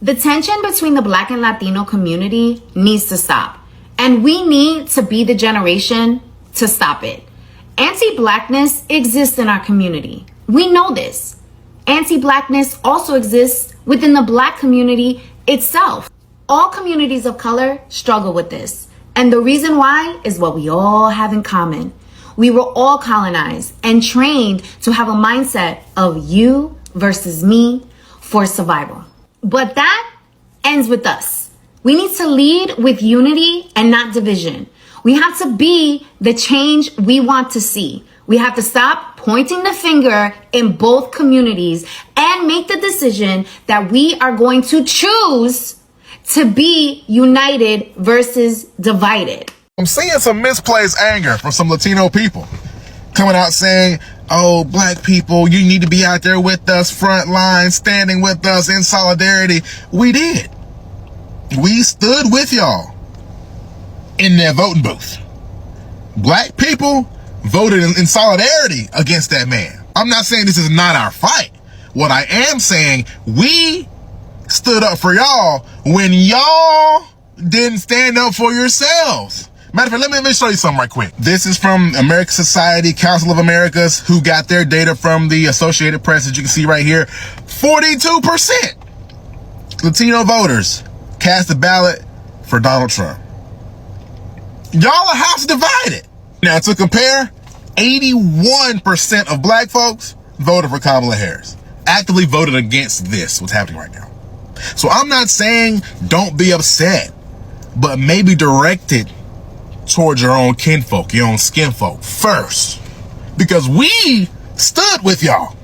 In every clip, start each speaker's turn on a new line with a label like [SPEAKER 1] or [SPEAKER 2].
[SPEAKER 1] The tension between the Black and Latino community needs to stop. And we need to be the generation to stop it. Anti-Blackness exists in our community. We know this. Anti-Blackness also exists within the Black community itself. All communities of color struggle with this. And the reason why is what we all have in common. We were all colonized and trained to have a mindset of you versus me for survival. But that ends with us. We need to lead with unity and not division. We have to be the change we want to see. We have to stop pointing the finger in both communities and make the decision that we are going to choose to be united versus divided.
[SPEAKER 2] I'm seeing some misplaced anger from some Latino people coming out saying, oh, Black people, you need to be out there with us, front line, standing with us in solidarity. We did. We stood with y'all in their voting booth. Black people voted in solidarity against that man. I'm not saying this is not our fight. What I am saying, we stood up for y'all when y'all didn't stand up for yourselves. Matter of fact, let me show you something right quick. This is from American Society, Council of Americas, who got their data from the Associated Press, as you can see right here. 42% Latino voters cast a ballot for Donald Trump. Y'all are house divided. Now, to compare, 81% of Black folks voted for Kamala Harris. Actively voted against this, what's happening right now. So I'm not saying don't be upset, but maybe direct it towards your own kinfolk, your own skinfolk first. Because we stood with y'all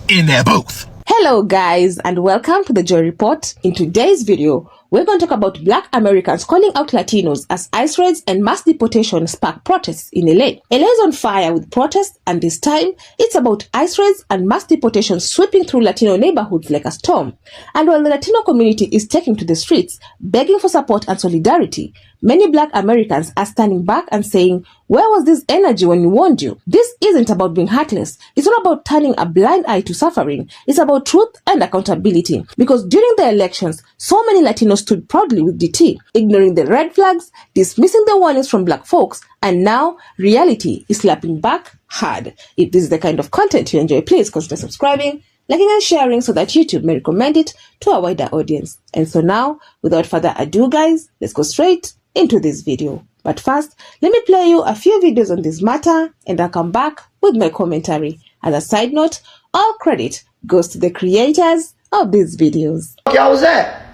[SPEAKER 2] in that booth.
[SPEAKER 3] Hello guys, and welcome to the Joy Report. In today's video, we're going to talk about Black Americans calling out Latinos as ICE raids and mass deportation spark protests in LA. LA is on fire with protests, and this time it's about ICE raids and mass deportation sweeping through Latino neighborhoods like a storm. And while the Latino community is taking to the streets, begging for support and solidarity, many Black Americans are standing back and saying, where was this energy when we warned you? This isn't about being heartless. It's not about turning a blind eye to suffering. It's about truth and accountability. Because during the elections, so many Latinos stood proudly with DT, ignoring the red flags, dismissing the warnings from Black folks, and now reality is slapping back hard. If this is the kind of content you enjoy, please consider subscribing, liking and sharing so that YouTube may recommend it to a wider audience. And so now, without further ado guys, let's go straight into this video. But first, let me play you a few videos on this matter and I'll come back with my commentary. As a side note, all credit goes to the creators of these videos.
[SPEAKER 4] Y'all was at?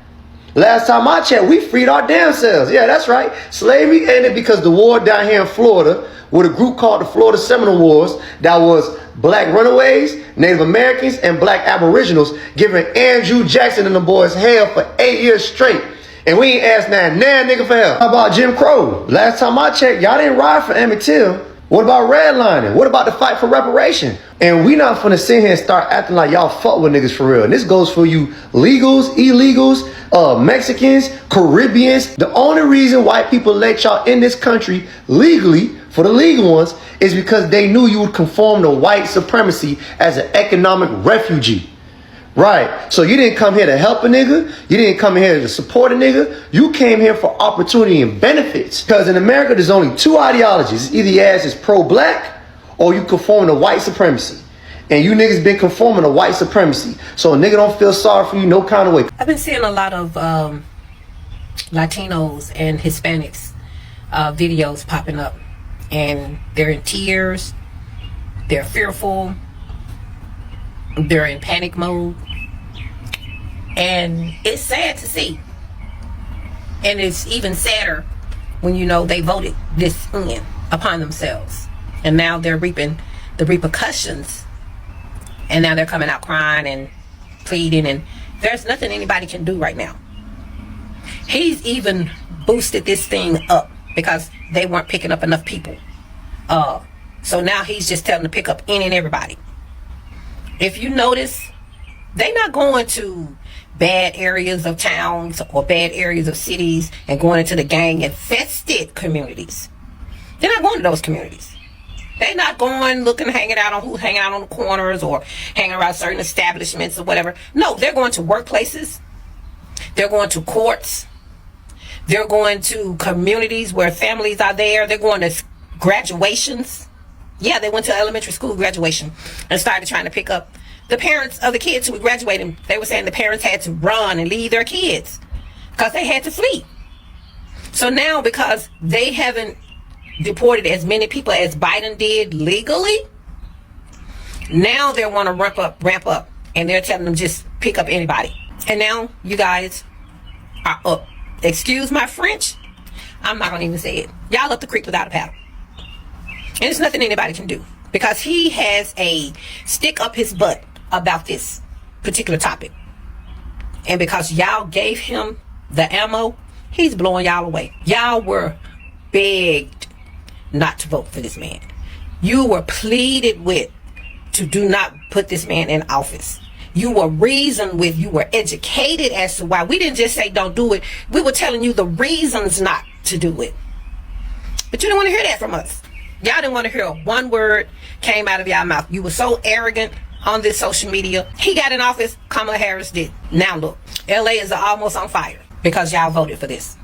[SPEAKER 4] Last time I checked, we freed our damn selves. Yeah, that's right. Slavery ended because the war down here in Florida with a group called the Florida Seminole Wars that was Black runaways, Native Americans, and Black Aboriginals giving Andrew Jackson and the boys hell for 8 years straight. And we ain't asked nah nigga for help. How about Jim Crow? Last time I checked, y'all didn't ride for Emmett Till. What about redlining? What about the fight for reparation? And we not finna sit here and start acting like y'all fuck with niggas for real. And this goes for you legals, illegals, Mexicans, Caribbeans. The only reason white people let y'all in this country legally, for the legal ones, is because they knew you would conform to white supremacy as an economic refugee. Right, so you didn't come here to help a nigga, you didn't come here to support a nigga, you came here for opportunity and benefits. Because in America, there's only two ideologies. Either your ass is pro-black or you conform to white supremacy. And you niggas been conforming to white supremacy. So a nigga don't feel sorry for you no kind of way.
[SPEAKER 5] I've been seeing a lot of Latinos and Hispanics videos popping up. And they're in tears, they're fearful, they're in panic mode. And it's sad to see. And it's even sadder when you know they voted this in upon themselves. And now they're reaping the repercussions. And now they're coming out crying and pleading. And there's nothing anybody can do right now. He's even boosted this thing up because they weren't picking up enough people. So now he's just telling them to pick up any and everybody. If you notice, they're not going to bad areas of towns or bad areas of cities and going into the gang infested communities. They're not going to those communities. They're not going looking, hanging out on the corners or hanging around certain establishments or whatever. No, they're going to workplaces. They're going to courts. They're going to communities where families are there. They're going to graduations. Yeah, they went to elementary school graduation and started trying to pick up the parents of the kids who were graduating. They were saying the parents had to run and leave their kids because they had to flee. So now, because they haven't deported as many people as Biden did legally, now they want to ramp up, and they're telling them just pick up anybody. And now you guys are up. Excuse my French. I'm not gonna even say it. Y'all up the creek without a paddle. And there's nothing anybody can do because he has a stick up his butt about this particular topic. And because y'all gave him the ammo, he's blowing y'all away. Y'all were begged not to vote for this man. You were pleaded with to do not put this man in office. You were reasoned with, you were educated as to why. We didn't just say don't do it. We were telling you the reasons not to do it. But you didn't want to hear that from us. Y'all didn't want to hear one word came out of y'all mouth. You were so arrogant on this social media. He got in office, Kamala Harris did. Now look, LA is almost on fire because y'all voted for this.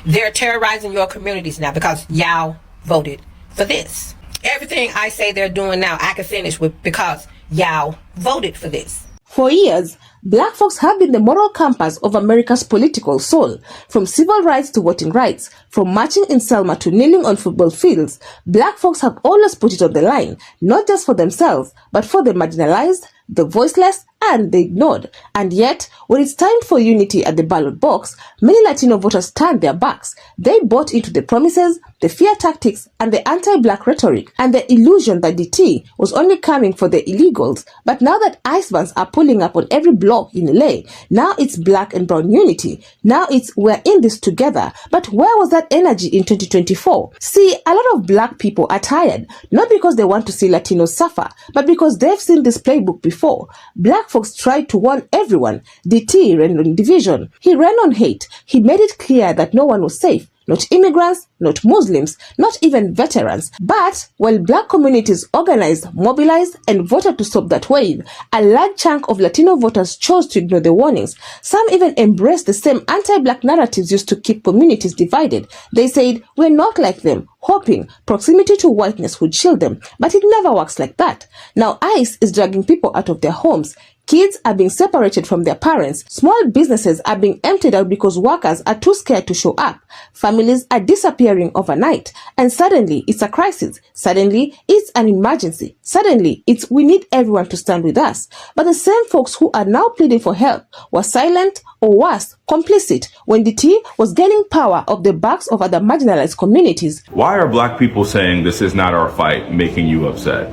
[SPEAKER 5] They're terrorizing your communities now because y'all voted for this. Everything I say they're doing now, I can finish with because y'all voted for this.
[SPEAKER 3] For years, Black folks have been the moral compass of America's political soul. From civil rights to voting rights, from marching in Selma to kneeling on football fields, Black folks have always put it on the line, not just for themselves, but for the marginalized, the voiceless, and the ignored. And yet, when it's time for unity at the ballot box, many Latino voters turned their backs. They bought into the promises, the fear tactics, and the anti-Black rhetoric, and the illusion that DT was only coming for the illegals. But now that ICE vans are pulling up on every block in LA, now it's Black and brown unity. Now it's we're in this together. But where was that energy in 2024? See, a lot of Black people are tired, not because they want to see Latinos suffer, but because they've seen this playbook before. Black folks tried to warn everyone. DT ran on division. He ran on hate. He made it clear that no one was safe. Not immigrants, not Muslims, not even veterans. But while Black communities organized, mobilized, and voted to stop that wave, a large chunk of Latino voters chose to ignore the warnings. Some even embraced the same anti-Black narratives used to keep communities divided. They said, we're not like them, hoping proximity to whiteness would shield them. But it never works like that. Now ICE is dragging people out of their homes. Kids are being separated from their parents. Small businesses are being emptied out because workers are too scared to show up. Families are disappearing overnight. And suddenly, it's a crisis. Suddenly, it's an emergency. Suddenly, it's we need everyone to stand with us. But the same folks who are now pleading for help were silent or worse, complicit when DT was gaining power off the backs of other marginalized communities.
[SPEAKER 6] Why are Black people saying this is not our fight making you upset?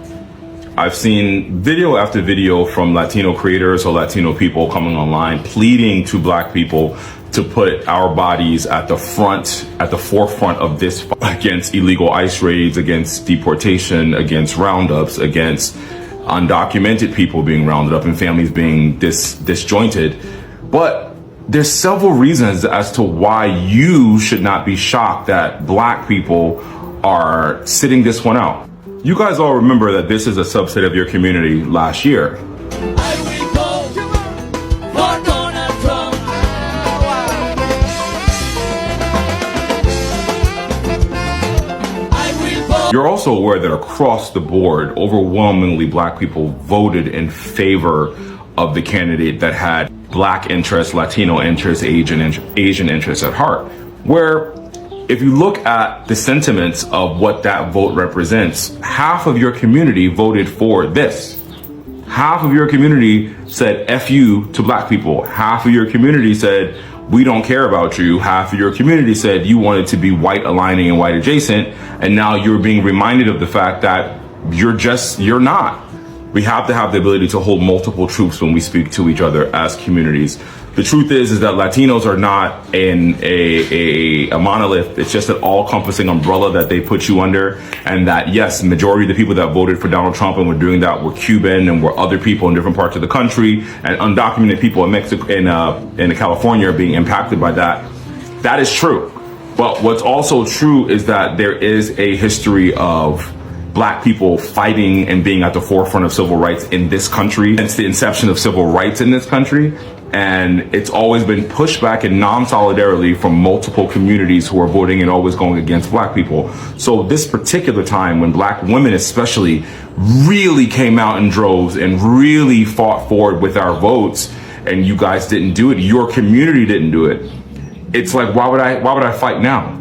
[SPEAKER 6] I've seen video after video from Latino creators or Latino people coming online pleading to Black people to put our bodies at the forefront of this fight against illegal ICE raids, against deportation, against roundups, against undocumented people being rounded up and families being disjointed. But there's several reasons as to why you should not be shocked that Black people are sitting this one out. You guys all remember that this is a subset of your community last year. You're also aware that across the board, overwhelmingly Black people voted in favor of the candidate that had Black interests, Latino interests, Asian interests at heart. Where if you look at the sentiments of what that vote represents, half of your community voted for this. Half of your community said F you to Black people. Half of your community said, we don't care about you. Half of your community said you wanted to be white aligning and white adjacent. And now you're being reminded of the fact that you're not. We have to have the ability to hold multiple truths when we speak to each other as communities. The truth is that Latinos are not in a monolith. It's just an all-encompassing umbrella that they put you under. And that, yes, the majority of the people that voted for Donald Trump and were doing that were Cuban and were other people in different parts of the country, and undocumented people in Mexico, in California are being impacted by that. That is true. But what's also true is that there is a history of Black people fighting and being at the forefront of civil rights in this country since the inception of civil rights in this country. And it's always been pushback and non-solidarity from multiple communities who are voting and always going against black people. So this particular time when black women especially really came out in droves and really fought forward with our votes, and you guys didn't do it, your community didn't do it. It's like, why would I fight now?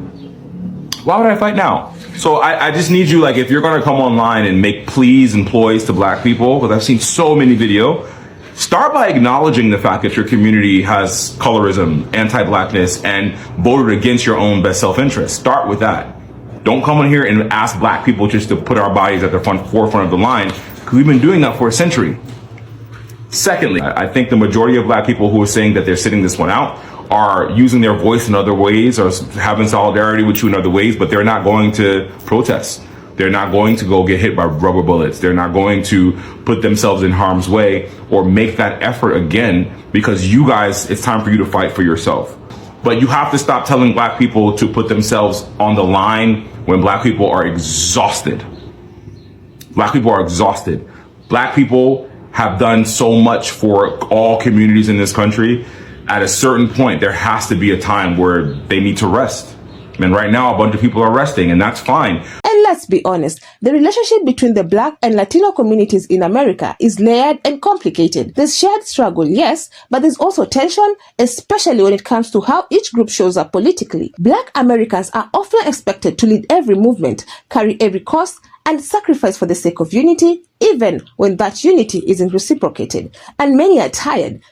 [SPEAKER 6] Why would I fight now? So I just need you, like, if you're gonna come online and make pleas and ploys to black people, because I've seen so many videos, start by acknowledging the fact that your community has colorism, anti-blackness, and voted against your own best self-interest. Start with that. Don't come in here and ask black people just to put our bodies at the forefront of the line, because we've been doing that for a century. Secondly, I think the majority of black people who are saying that they're sitting this one out are using their voice in other ways or having solidarity with you in other ways, but they're not going to protest. They're not going to go get hit by rubber bullets. They're not going to put themselves in harm's way or make that effort again, because you guys, it's time for you to fight for yourself. But you have to stop telling black people to put themselves on the line when black people are exhausted. Black people are exhausted. Black people have done so much for all communities in this country. At a certain point, there has to be a time where they need to rest. And right now, a bunch of people are resting, and that's fine.
[SPEAKER 3] And let's be honest, the relationship between the Black and Latino communities in America is layered and complicated. There's shared struggle, yes, but there's also tension, especially when it comes to how each group shows up politically. Black Americans are often expected to lead every movement, carry every cause, and sacrifice for the sake of unity, even when that unity isn't reciprocated. And many are tired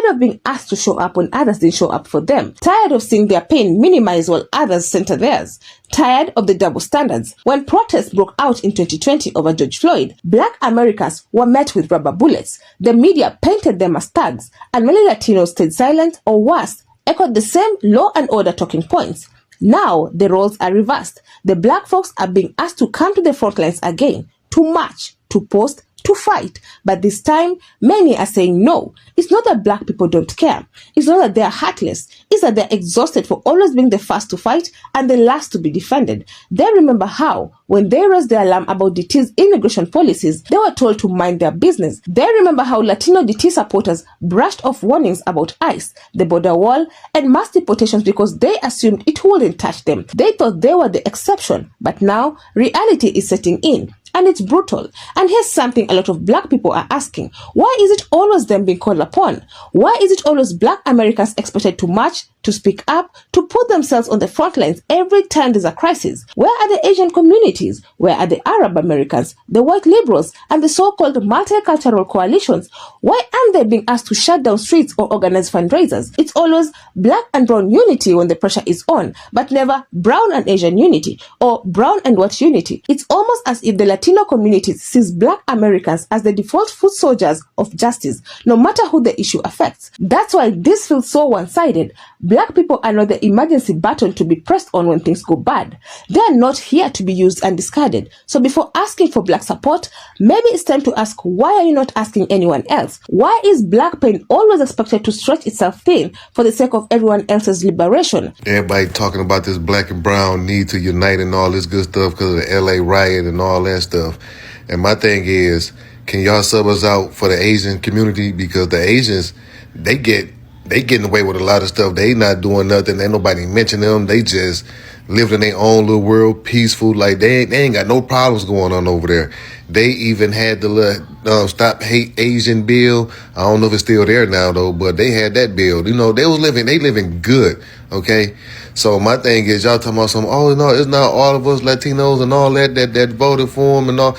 [SPEAKER 3] of being asked to show up when others didn't show up for them, tired of seeing their pain minimized while others center theirs, tired of the double standards. When protests broke out in 2020 over George Floyd, Black Americans were met with rubber bullets. The media painted them as thugs, and many Latinos stayed silent, or worse, echoed the same law and order talking points. Now, the roles are reversed. The black folks are being asked to come to the front lines again, to march, to post, to fight. But this time, many are saying no. It's not that black people don't care. It's not that they are heartless. It's that they're exhausted for always being the first to fight and the last to be defended. They remember how, when they raised their alarm about DT's immigration policies, they were told to mind their business. They remember how Latino DT supporters brushed off warnings about ICE, the border wall, and mass deportations because they assumed it wouldn't touch them. They thought they were the exception. But now, reality is setting in. And it's brutal. And here's something a lot of black people are asking. Why is it always them being called upon? Why is it always black Americans expected to march, to speak up, to put themselves on the front lines every time there's a crisis? Where are the Asian communities? Where are the Arab Americans, the white liberals, and the so-called multicultural coalitions? Why aren't they being asked to shut down streets or organize fundraisers? It's always black and brown unity when the pressure is on, but never brown and Asian unity, or brown and white unity. It's almost as if the Latino community sees black Americans as the default foot soldiers of justice, no matter who the issue affects. That's why this feels so one-sided. Black people are not the emergency button to be pressed on when things go bad. They are not here to be used and discarded. So before asking for black support, maybe it's time to ask, why are you not asking anyone else? Why is black pain always expected to stretch itself thin for the sake of everyone else's liberation?
[SPEAKER 7] Everybody talking about this black and brown need to unite and all this good stuff because of the LA riot and all that stuff. And my thing is, can y'all sub us out for the Asian community? Because the Asians, they getting away with a lot of stuff. They not doing nothing. Ain't nobody mention them. They just live in their own little world, peaceful. Like they ain't got no problems going on over there. They even had the Stop Hate Asian bill. I don't know if it's still there now though, but they had that bill. You know, they living good. Okay. So my thing is, y'all talking about some, oh no, it's not all of us Latinos and all that voted for them and all.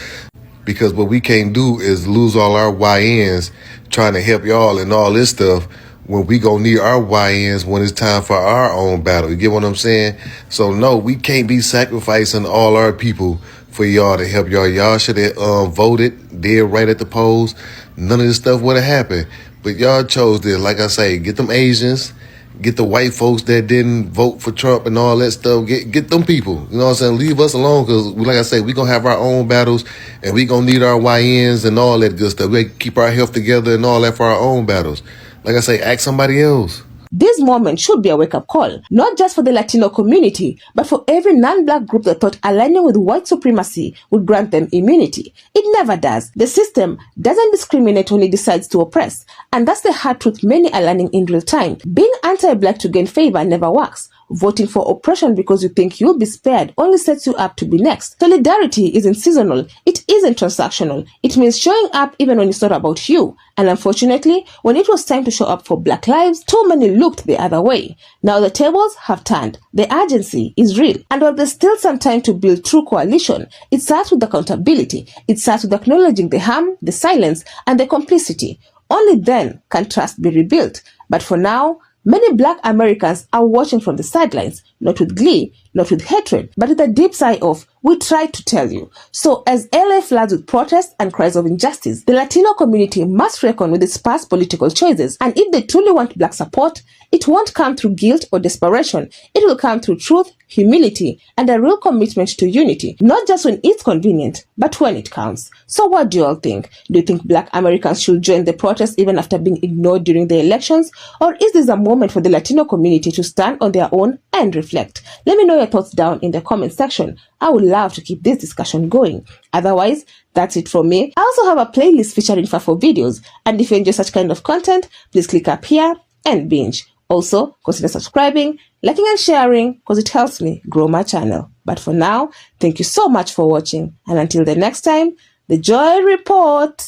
[SPEAKER 7] Because what we can't do is lose all our YNs trying to help y'all and all this stuff when we gonna need our YNs when it's time for our own battle. You get what I'm saying? So no, we can't be sacrificing all our people for y'all to help y'all. Y'all should have voted, did right at the polls. None of this stuff would have happened. But y'all chose this. Like I say, get them Asians, get the white folks that didn't vote for Trump and all that stuff. Get them people. You know what I'm saying? Leave us alone because, like I say, we going to have our own battles and we going to need our YNs and all that good stuff. We keep our health together and all that for our own battles. Like I say, ask somebody else.
[SPEAKER 3] This moment should be a wake-up call, not just for the Latino community, but for every non-black group that thought aligning with white supremacy would grant them immunity. It never does. The system doesn't discriminate when it decides to oppress, and that's the hard truth many are learning in real time. Being anti-black to gain favor never works. Voting for oppression because you think you'll be spared only sets you up to be next. Solidarity isn't seasonal. It isn't transactional. It means showing up even when it's not about you. And unfortunately, when it was time to show up for Black lives, too many looked the other way. Now the tables have turned. The urgency is real. And while there's still some time to build true coalition, it starts with accountability. It starts with acknowledging the harm, the silence, and the complicity. Only then can trust be rebuilt. But for now, many Black Americans are watching from the sidelines, not with glee, not with hatred, but with a deep sigh of, we tried to tell you. So as LA floods with protests and cries of injustice, the Latino community must reckon with its past political choices. And if they truly want Black support, it won't come through guilt or desperation. It will come through truth, humility, and a real commitment to unity, not just when it's convenient, but when it counts. So what do you all think? Do you think Black Americans should join the protests even after being ignored during the elections? Or is this a moment for the Latino community to stand on their own and reflect? Let me know your thoughts down in the comment section. I would love to keep this discussion going. Otherwise, that's it from me. I also have a playlist featuring FAFO videos, and if you enjoy such kind of content, please click up here and binge. Also, consider subscribing, liking and sharing because it helps me grow my channel. But for now, thank you so much for watching, and until the next time, the Joy Report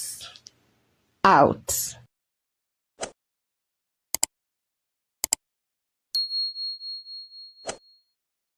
[SPEAKER 3] out.